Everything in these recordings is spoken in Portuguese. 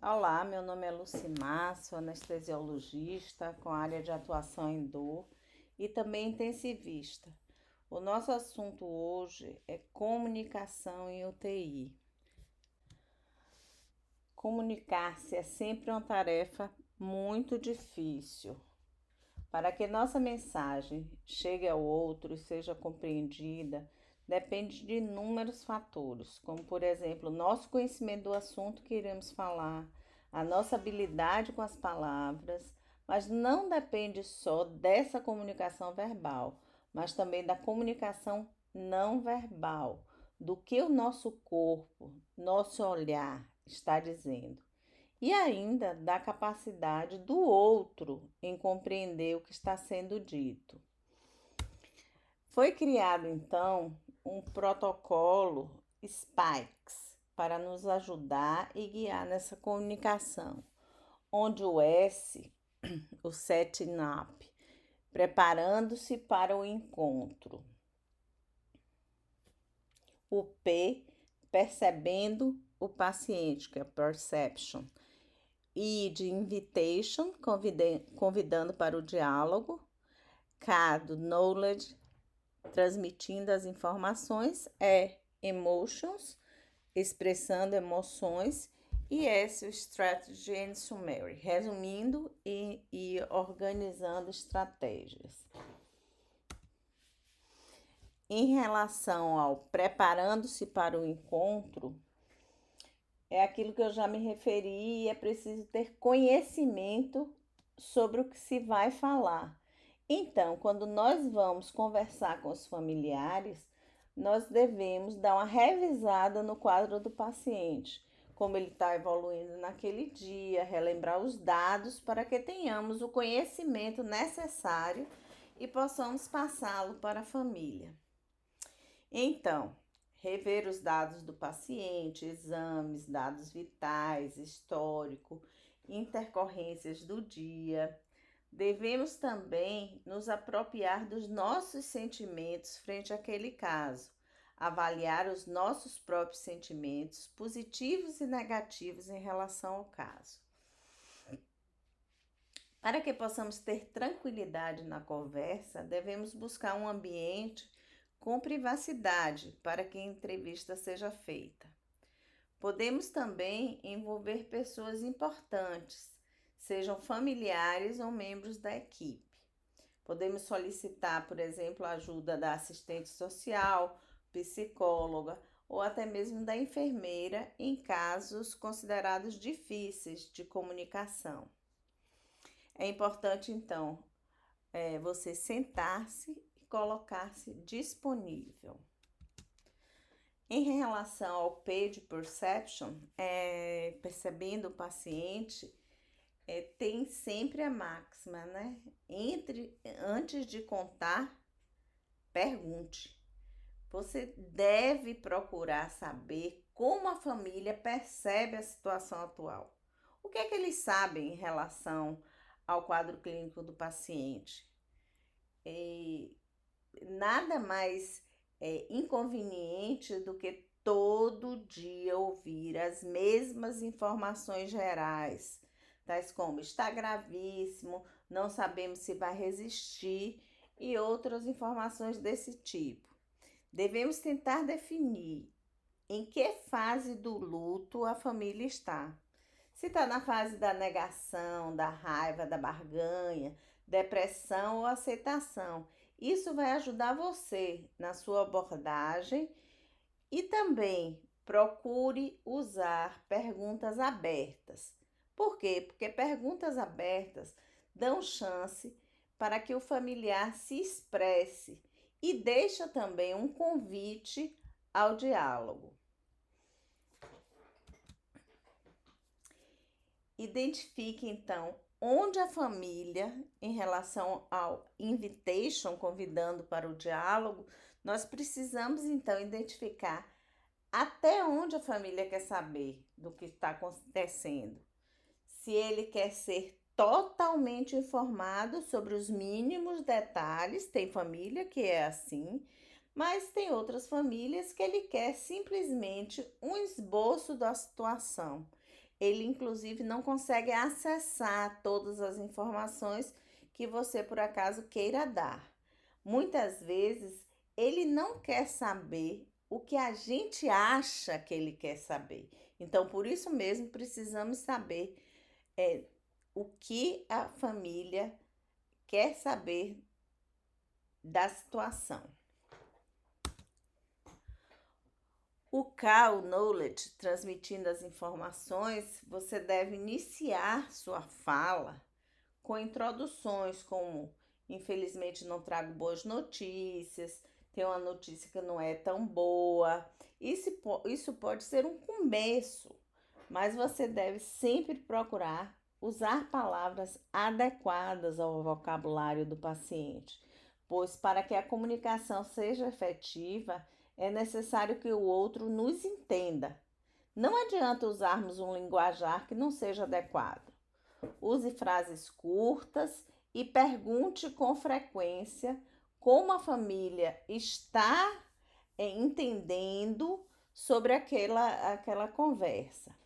Olá, meu nome é Lucimar, sou anestesiologista com área de atuação em dor e também intensivista. O nosso assunto hoje é comunicação em UTI. Comunicar-se é sempre uma tarefa muito difícil. Para que nossa mensagem chegue ao outro e seja compreendida, depende de inúmeros fatores, como, por exemplo, nosso conhecimento do assunto que iremos falar, a nossa habilidade com as palavras, mas não depende só dessa comunicação verbal, mas também da comunicação não verbal, do que o nosso corpo, nosso olhar está dizendo e ainda da capacidade do outro em compreender o que está sendo dito. Foi criado então um protocolo SPIKES para nos ajudar e guiar nessa comunicação, onde o S, o setting up, preparando-se para o encontro, o P, percebendo o paciente, que é perception, I de invitation, convidando para o diálogo, K do knowledge, transmitindo as informações, E emotions, expressando emoções, e S o strategy and summary, resumindo e organizando estratégias. Em relação ao preparando-se para o encontro, é aquilo que eu já me referi e é preciso ter conhecimento sobre o que se vai falar. Então, quando nós vamos conversar com os familiares, nós devemos dar uma revisada no quadro do paciente, como ele está evoluindo naquele dia, relembrar os dados para que tenhamos o conhecimento necessário e possamos passá-lo para a família. Então, rever os dados do paciente, exames, dados vitais, histórico, intercorrências do dia. Devemos também nos apropriar dos nossos sentimentos frente àquele caso, avaliar os nossos próprios sentimentos, positivos e negativos em relação ao caso. Para que possamos ter tranquilidade na conversa, devemos buscar um ambiente com privacidade para que a entrevista seja feita. Podemos também envolver pessoas importantes, sejam familiares ou membros da equipe. Podemos solicitar, por exemplo, a ajuda da assistente social, psicóloga ou até mesmo da enfermeira em casos considerados difíceis de comunicação. É importante, então, você sentar-se e colocar-se disponível. Em relação ao page perception, percebendo o paciente, tem sempre a máxima, né? Antes de contar, pergunte. Você deve procurar saber como a família percebe a situação atual. O que é que eles sabem em relação ao quadro clínico do paciente? Nada mais inconveniente do que todo dia ouvir as mesmas informações gerais, tais como está gravíssimo, não sabemos se vai resistir e outras informações desse tipo. Devemos tentar definir em que fase do luto a família está. Se está na fase da negação, da raiva, da barganha, depressão ou aceitação. Isso vai ajudar você na sua abordagem e também procure usar perguntas abertas. Por quê? Porque perguntas abertas dão chance para que o familiar se expresse e deixa também um convite ao diálogo. Identifique então onde a família, em relação ao invitation, convidando para o diálogo, nós precisamos então identificar até onde a família quer saber do que está acontecendo. Se ele quer ser totalmente informado sobre os mínimos detalhes, tem família que é assim, mas tem outras famílias que ele quer simplesmente um esboço da situação. ele inclusive não consegue acessar todas as informações que você por acaso queira dar. Muitas vezes ele não quer saber o que a gente acha que ele quer saber. Então, por isso mesmo, precisamos saber é, o que a família quer saber da situação. O cow knowledge, transmitindo as informações, você deve iniciar sua fala com introduções como: infelizmente não trago boas notícias, tem uma notícia que não é tão boa. Isso pode ser um começo, mas você deve sempre procurar usar palavras adequadas ao vocabulário do paciente, pois para que a comunicação seja efetiva, é necessário que o outro nos entenda. Não adianta usarmos um linguajar que não seja adequado. Use frases curtas e pergunte com frequência como a família está entendendo sobre aquela conversa.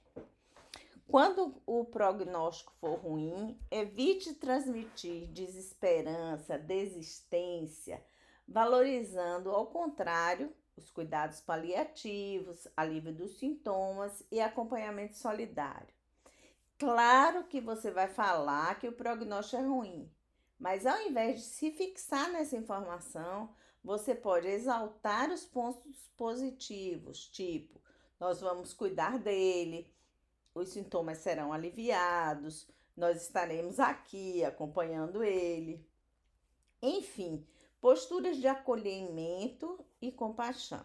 Quando o prognóstico for ruim, evite transmitir desesperança, desistência, valorizando, ao contrário, os cuidados paliativos, alívio dos sintomas e acompanhamento solidário. Claro que você vai falar que o prognóstico é ruim, mas ao invés de se fixar nessa informação, você pode exaltar os pontos positivos, tipo: nós vamos cuidar dele, os sintomas serão aliviados, nós estaremos aqui acompanhando ele. Enfim, posturas de acolhimento e compaixão.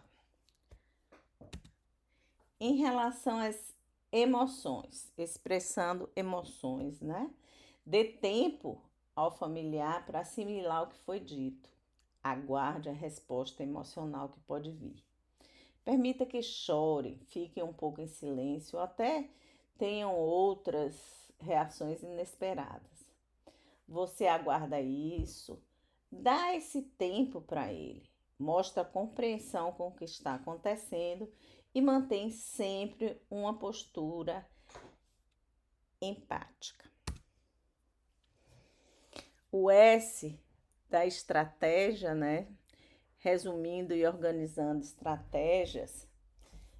Em relação às emoções, expressando emoções, né? Dê tempo ao familiar para assimilar o que foi dito. Aguarde a resposta emocional que pode vir. Permita que chorem, fiquem um pouco em silêncio, ou até tenham outras reações inesperadas. Você aguarda isso, dá esse tempo para ele, mostra compreensão com o que está acontecendo e mantém sempre uma postura empática. O S da estratégia, né? Resumindo e organizando estratégias,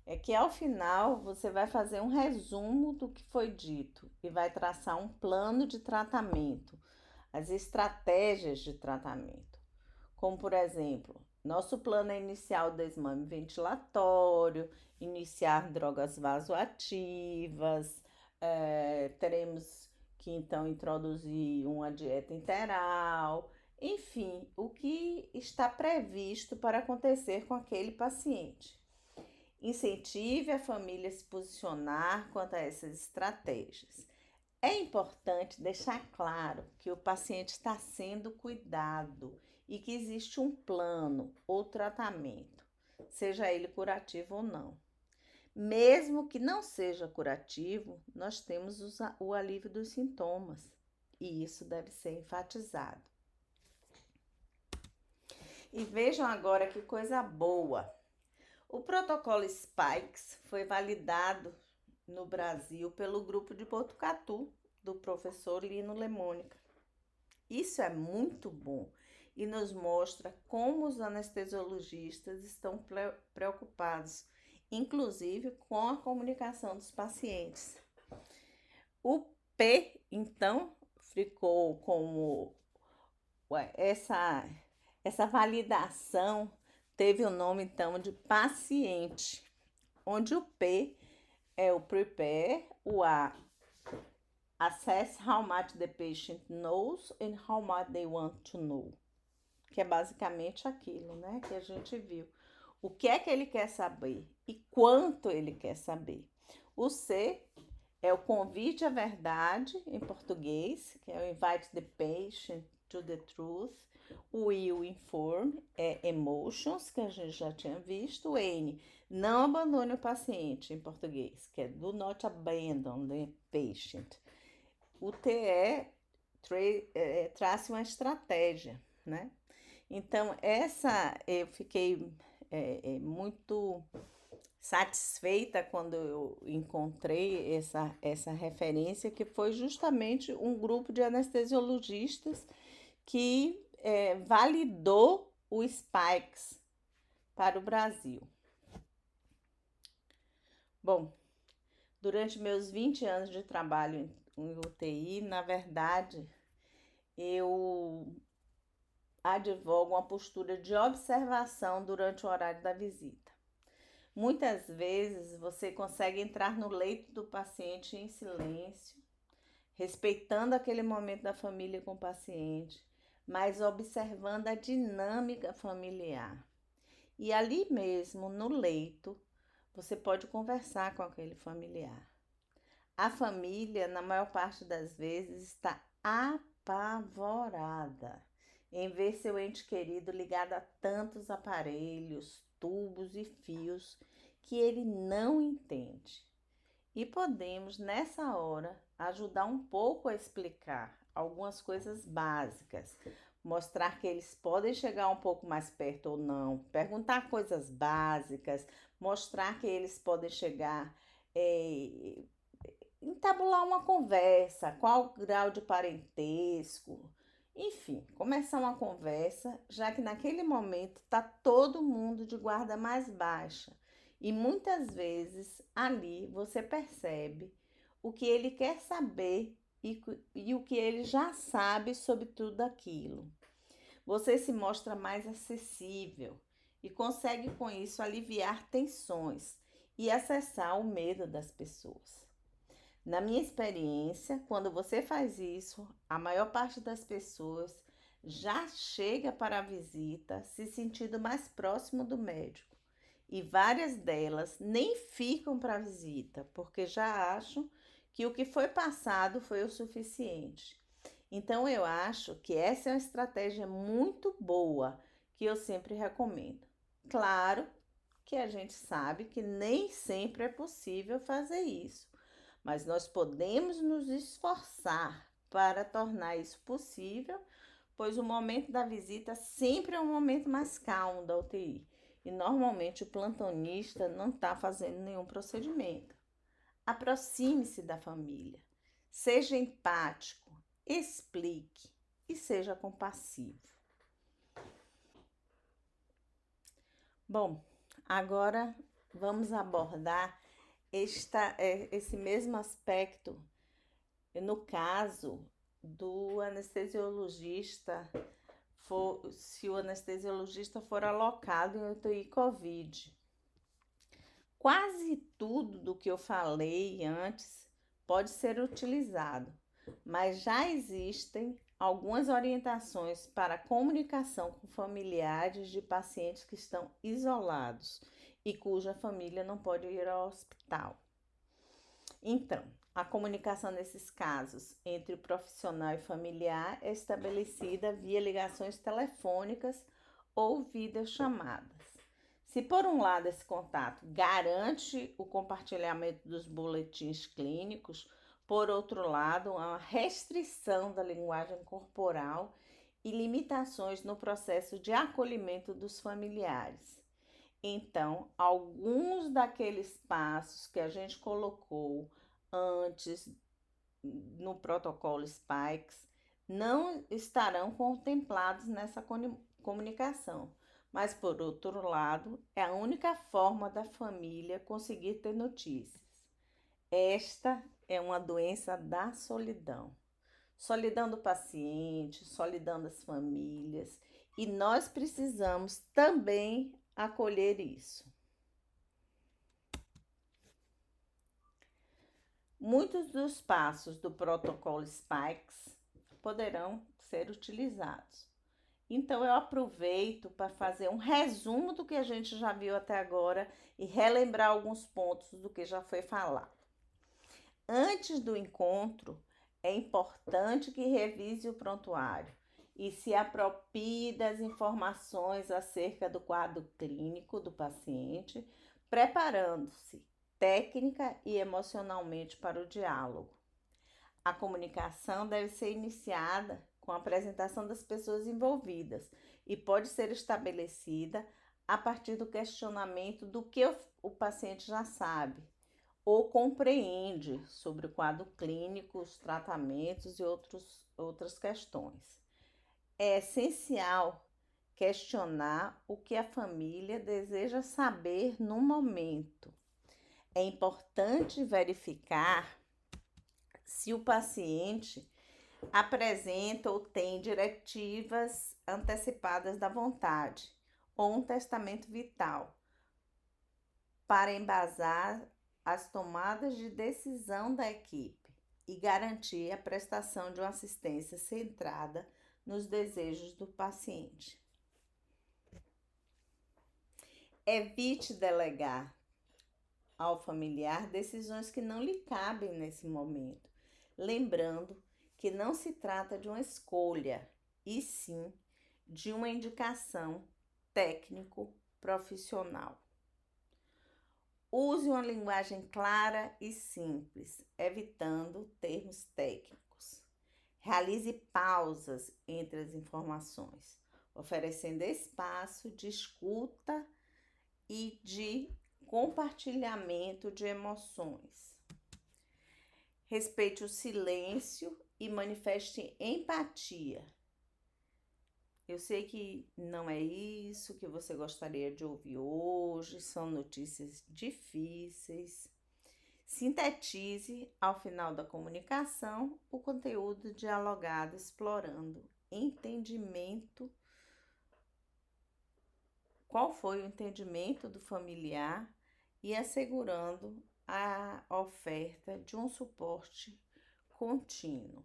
é que ao final você vai fazer um resumo do que foi dito e vai traçar um plano de tratamento, as estratégias de tratamento. Como, por exemplo, nosso plano é iniciar o desmame ventilatório, iniciar drogas vasoativas, teremos que então introduzir uma dieta interal, enfim, o que está previsto para acontecer com aquele paciente. Incentive a família a se posicionar quanto a essas estratégias. É importante deixar claro que o paciente está sendo cuidado e que existe um plano ou tratamento, seja ele curativo ou não. Mesmo que não seja curativo, nós temos o alívio dos sintomas e isso deve ser enfatizado. E vejam agora que coisa boa! O protocolo SPIKES foi validado no Brasil pelo grupo de Botucatu, do professor Lino Lemônica. Isso é muito bom e nos mostra como os anestesiologistas estão preocupados, inclusive com a comunicação dos pacientes. O P, então, ficou como essa validação, teve o nome então de paciente, onde o P é o prepare, o A, assess how much the patient knows and how much they want to know, que é basicamente aquilo, né, que a gente viu. O que é que ele quer saber e quanto ele quer saber. O C é o convite à verdade, em português, que é o invite the patient to the truth. O I, o inform, é emotions, que a gente já tinha visto. O N, não abandone o paciente, em português, que é do not abandon the patient. O T trace uma estratégia, né? Então, eu fiquei muito satisfeita quando eu encontrei essa referência, que foi justamente um grupo de anestesiologistas que validou o Spikes para o Brasil. Bom, durante meus 20 anos de trabalho em UTI, na verdade, eu advogo uma postura de observação durante o horário da visita. Muitas vezes você consegue entrar no leito do paciente em silêncio, respeitando aquele momento da família com o paciente, mas observando a dinâmica familiar. E ali mesmo, no leito, você pode conversar com aquele familiar. A família, na maior parte das vezes, está apavorada em ver seu ente querido ligado a tantos aparelhos, tubos e fios que ele não entende. E podemos, nessa hora, ajudar um pouco a explicar algumas coisas básicas, mostrar que eles podem chegar um pouco mais perto ou não, perguntar coisas básicas, mostrar que eles podem chegar, é, entabular uma conversa, qual o grau de parentesco, enfim, começar uma conversa, já que naquele momento está todo mundo de guarda mais baixa. E muitas vezes ali você percebe o que ele quer saber e o que ele já sabe sobre tudo aquilo. Você se mostra mais acessível e consegue com isso aliviar tensões e acessar o medo das pessoas. Na minha experiência, quando você faz isso, a maior parte das pessoas já chega para a visita se sentindo mais próximo do médico. E várias delas nem ficam para a visita, porque já acham que o que foi passado foi o suficiente. Então, eu acho que essa é uma estratégia muito boa que eu sempre recomendo. Claro que a gente sabe que nem sempre é possível fazer isso, mas nós podemos nos esforçar para tornar isso possível, pois o momento da visita sempre é um momento mais calmo da UTI e normalmente o plantonista não está fazendo nenhum procedimento. Aproxime-se da família, seja empático, explique e seja compassivo. Bom, agora vamos abordar esse mesmo aspecto no caso do anestesiologista, se o anestesiologista for alocado em UTI COVID. Quase tudo do que eu falei antes pode ser utilizado, mas já existem algumas orientações para comunicação com familiares de pacientes que estão isolados e cuja família não pode ir ao hospital. Então, a comunicação nesses casos entre o profissional e familiar é estabelecida via ligações telefônicas ou videochamadas. Se por um lado esse contato garante o compartilhamento dos boletins clínicos, por outro lado, há uma restrição da linguagem corporal e limitações no processo de acolhimento dos familiares. Então, alguns daqueles passos que a gente colocou antes no protocolo Spikes não estarão contemplados nessa comunicação. Mas, por outro lado, é a única forma da família conseguir ter notícias. Esta é uma doença da solidão. Solidão do paciente, solidão das famílias. E nós precisamos também acolher isso. Muitos dos passos do protocolo Spikes poderão ser utilizados. Então, eu aproveito para fazer um resumo do que a gente já viu até agora e relembrar alguns pontos do que já foi falado. Antes do encontro, é importante que revise o prontuário e se aproprie das informações acerca do quadro clínico do paciente, preparando-se técnica e emocionalmente para o diálogo. A comunicação deve ser iniciada com a apresentação das pessoas envolvidas e pode ser estabelecida a partir do questionamento do que o paciente já sabe ou compreende sobre o quadro clínico, os tratamentos e outras questões. É essencial questionar o que a família deseja saber no momento. É importante verificar se o paciente apresenta ou tem diretivas antecipadas da vontade ou um testamento vital para embasar as tomadas de decisão da equipe e garantir a prestação de uma assistência centrada nos desejos do paciente. Evite delegar ao familiar decisões que não lhe cabem nesse momento, lembrando que não se trata de uma escolha, e sim de uma indicação técnico-profissional. Use uma linguagem clara e simples, evitando termos técnicos. Realize pausas entre as informações, oferecendo espaço de escuta e de compartilhamento de emoções. Respeite o silêncio e manifeste empatia. Eu sei que não é isso que você gostaria de ouvir hoje, são notícias difíceis. Sintetize, ao final da comunicação, o conteúdo dialogado, explorando entendimento. Qual foi o entendimento do familiar e assegurando a oferta de um suporte contínuo.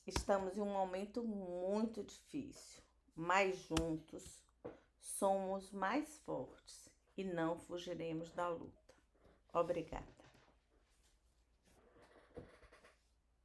Estamos em um momento muito difícil, mas juntos somos mais fortes e não fugiremos da luta. Obrigada.